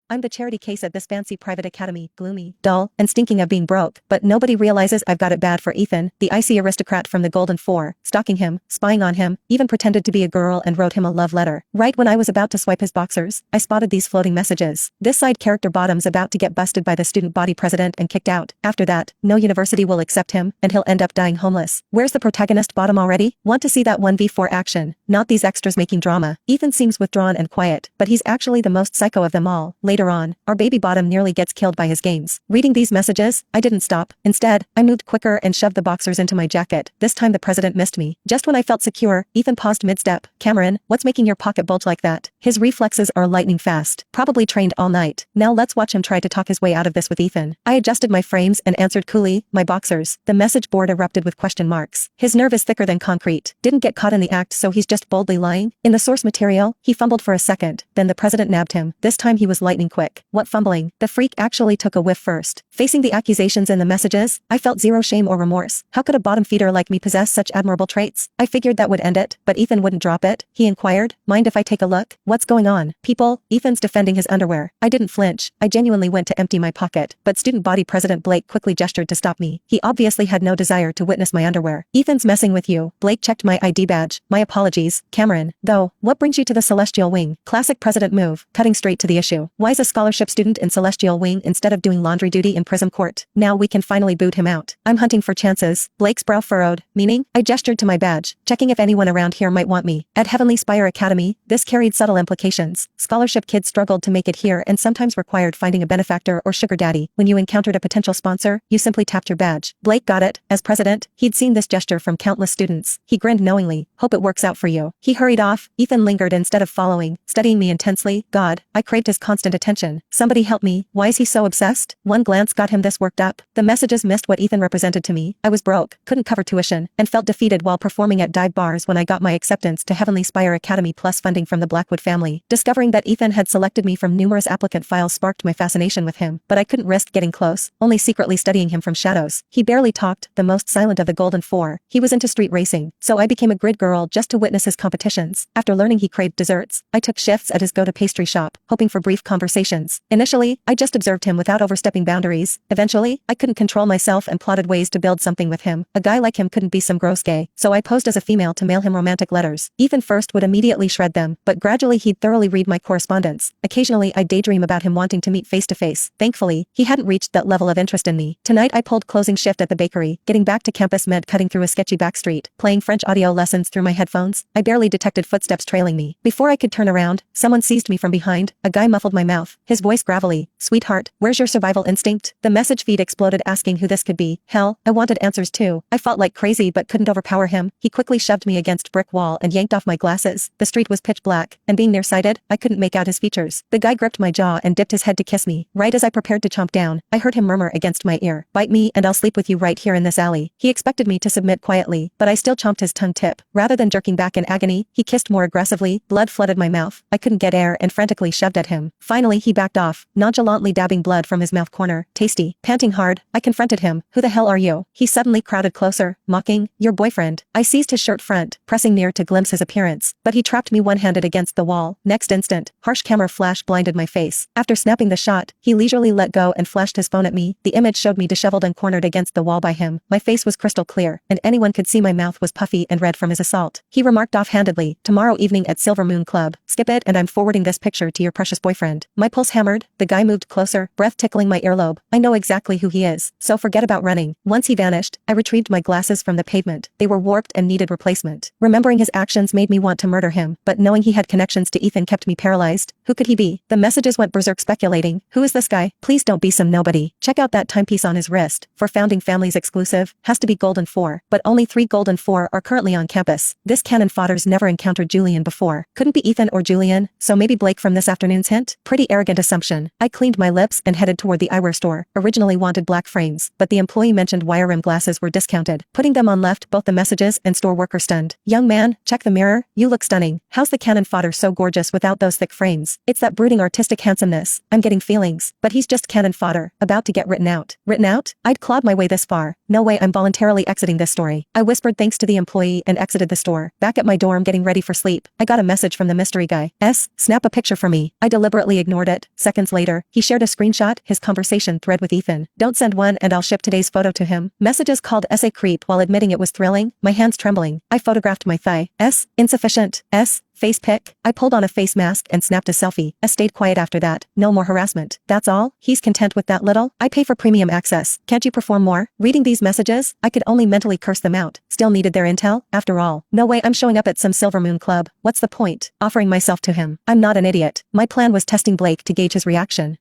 I'm the charity case at this fancy private academy, gloomy, dull, and stinking of being broke, but nobody realizes I've got it bad for Ethan, the icy aristocrat from the Golden Four, stalking him, spying on him, even pretended to be a girl and wrote him a love letter. Right when I was about to swipe his boxers, I spotted these floating messages. This side character bottom's about to get busted by the student body president and kicked out. After that, no university will accept him, and he'll end up dying homeless. Where's the protagonist bottom already? Want to see that 1v4 action, not these extras making drama. Ethan seems withdrawn and quiet, but he's actually the most psycho of them all. Later on, our baby bottom nearly gets killed by his games. Reading these messages, I didn't stop. Instead, I moved quicker and shoved the boxers into my jacket. This time the president missed me. Just when I felt secure, Ethan paused mid-step. Cameron, what's making your pocket bulge like that? His reflexes are lightning fast. Probably trained all night. Now let's watch him try to talk his way out of this with Ethan. I adjusted my frames and answered coolly, my boxers. The message board erupted with question marks. His nerve is thicker than concrete. Didn't get caught in the act, so he's just boldly lying. In the source material, he fumbled for a second. Then the president nabbed him. This time he was lightning quick. What fumbling? The freak actually took a whiff first. Facing the accusations in the messages, I felt zero shame or remorse. How could a bottom feeder like me possess such admirable traits? I figured that would end it, but Ethan wouldn't drop it. He inquired, mind if I take a look? What's going on? People, Ethan's defending his underwear. I didn't flinch. I genuinely went to empty my pocket, but student body president Blake quickly gestured to stop me. He obviously had no desire to witness my underwear. Ethan's messing with you. Blake checked my ID badge. My apologies, Cameron. Though, what brings you to the Celestial Wing? Classic president move, cutting straight to the issue. Why's a scholarship student in Celestial Wing instead of doing laundry duty in Prism Court? Now we can finally boot him out. I'm hunting for chances. Blake's brow furrowed. Meaning? I gestured to my badge, checking if anyone around here might want me. At Heavenly Spire Academy, this carried subtle implications. Scholarship kids struggled to make it here and sometimes required finding a benefactor or sugar daddy. When you encountered a potential sponsor, you simply tapped your badge. Blake got it. As president, he'd seen this gesture from countless students. He grinned knowingly. Hope it works out for you. He hurried off. Ethan lingered instead of following, studying me intensely. God, I craved his constant attention. Somebody help me. Why is he so obsessed? One glance got him this worked up. The messages missed what Ethan represented to me. I was broke, couldn't cover tuition, and felt defeated while performing at dive bars when I got my acceptance to Heavenly Spire Academy plus funding from the Blackwood family. Discovering that Ethan had selected me from numerous applicant files sparked my fascination with him, but I couldn't risk getting close, only secretly studying him from shadows. He barely talked, the most silent of the Golden Four. He was into street racing, so I became a grid girl just to witness his competitions. After learning he craved desserts, I took shifts at his go-to pastry shop, hoping for brief conversations. Initially, I just observed him without overstepping boundaries. Eventually, I couldn't control myself and plotted ways to build something with him. A guy like him couldn't be some gross gay, so I posed as a female to mail him romantic letters. Ethan first would immediately shred them, but gradually he'd thoroughly read my correspondence. Occasionally I'd daydream about him wanting to meet face to face. Thankfully, he hadn't reached that level of interest in me. Tonight I pulled closing shift at the bakery. Getting back to campus meant cutting through a sketchy back street. Playing French audio lessons through my headphones, I barely detected footsteps trailing me. Before I could turn around, someone seized me from behind. A guy muffled my mouth, his voice gravelly. Sweetheart, where's your survival instinct? The message feed exploded asking who this could be. Hell, I wanted answers too. I fought like crazy but couldn't overpower him. He quickly shoved me against brick wall and yanked off my glasses. The street was pitch black, and being nearsighted, I couldn't make out his features. The guy gripped my jaw and dipped his head to kiss me. Right as I prepared to chomp down, I heard him murmur against my ear, "Bite me and I'll sleep with you right here in this alley." He expected me to submit quietly, but I still chomped his tongue tip. Rather than jerking back in agony, he kissed more aggressively. Blood flooded my mouth. I couldn't get air and frantically shoved at him. Finally he backed off, nonchalantly dabbing blood from his mouth corner. Tasty. Panting hard, I confronted him. "Who the hell are you?" He suddenly crowded closer, mocking, "Your boyfriend." I seized his shirt front, pressing near to glimpse his appearance, but he trapped me one-handed against the wall. Next instant, harsh camera flash blinded my face. After snapping the shot, he leisurely let go and flashed his phone at me. The image showed me disheveled and cornered against the wall by him. My face was crystal clear, and anyone could see my mouth was puffy and red from his assault. He remarked offhandedly, "Tomorrow evening at Silver Moon Club. Skip it and I'm forwarding this picture to your precious boyfriend." My pulse hammered. The guy moved closer, breath tickling my earlobe. I know exactly who he is, so forget about running. Once he vanished, I retrieved my glasses from the pavement. They were warped and needed replacement. Remembering his actions made me want to murder him, but knowing he had connections to Ethan kept me paralyzed. Who could he be? The messages went berserk speculating. Who is this guy? Please don't be some nobody. Check out that timepiece on his wrist. For founding families exclusive. Has to be Golden Four. But only 3 Golden Four are currently on campus. This cannon fodder's never encountered Julian before. Couldn't be Ethan or Julian, so maybe Blake from this afternoon's hint? Pretty arrogant assumption. I cleaned my lips and headed toward the eyewear store. Originally wanted black frames, but the employee mentioned wire rim glasses were discounted. Putting them on left both the messages and store worker stunned. "Young man, check the mirror. You look stunning. How's the cannon fodder so gorgeous without those thick frames? It's that brooding artistic handsomeness. I'm getting feelings. But he's just cannon fodder, about to get written out." Written out? I'd clawed my way this far. No way I'm voluntarily exiting this story. I whispered thanks to the employee and exited the store. Back at my dorm getting ready for sleep, I got a message from the mystery guy. Snap a picture for me. I deliberately ignored ignored it. Seconds later, he shared a screenshot, his conversation thread with Ethan. Don't send one and I'll ship today's photo to him. Messages called essay creep while admitting it was thrilling, my hands trembling. I photographed my thigh. Insufficient. Face pic. I pulled on a face mask and snapped a selfie. Stayed quiet after that. No more harassment. That's all? He's content with that little? I pay for premium access. Can't you perform more? Reading these messages, I could only mentally curse them out. Still needed their intel? After all, no way I'm showing up at some Silver Moon club. What's the point? Offering myself to him. I'm not an idiot. My plan was testing Blake to gauge his reaction.